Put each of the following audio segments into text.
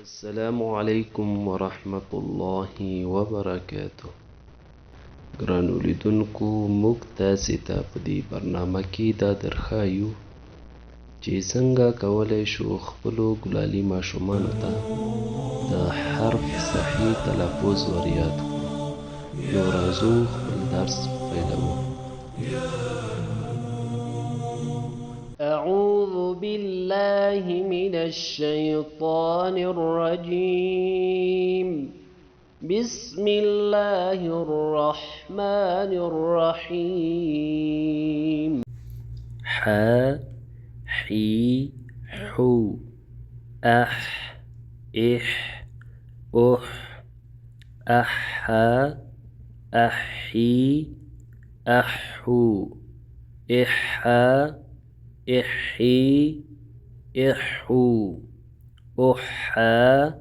السلام علیکم ورحمت الله وبرکاته. ګرانو لیدونکو، موږ تاسې ته په دې برنامه کې دا درښایو چې څنګه کولی شو خپلو ګلالي ماشومانو ته د حرف صحیح تلفظ ور یاد کړو. نو راځو خپل درس پیلوو. أعوذ بالله من الشيطان الرجيم. بسم الله الرحمن الرحيم. ح حي حو أح إح أح أحا أحي أحو إحا إحي إحو أحا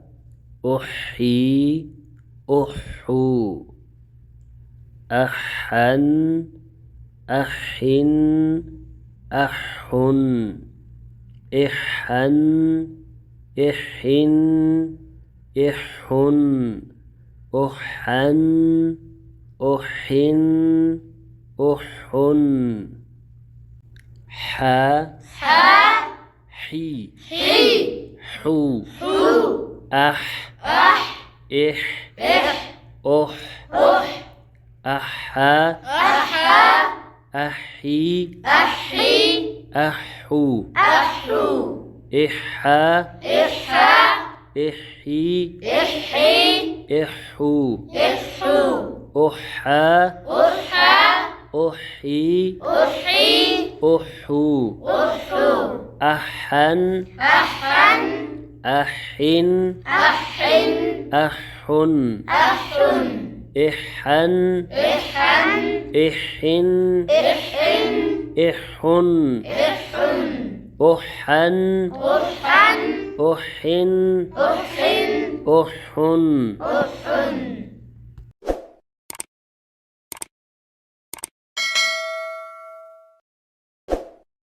أحي أحو أحن أحن أحن إحن إحن إحن أحن أحن أحن ح حي حو أح إح أح أحا أحي أحو إحا إحي إحو أحا أحي أحو أحن أحن أحن إحن إحن إحن أحن أحن أحن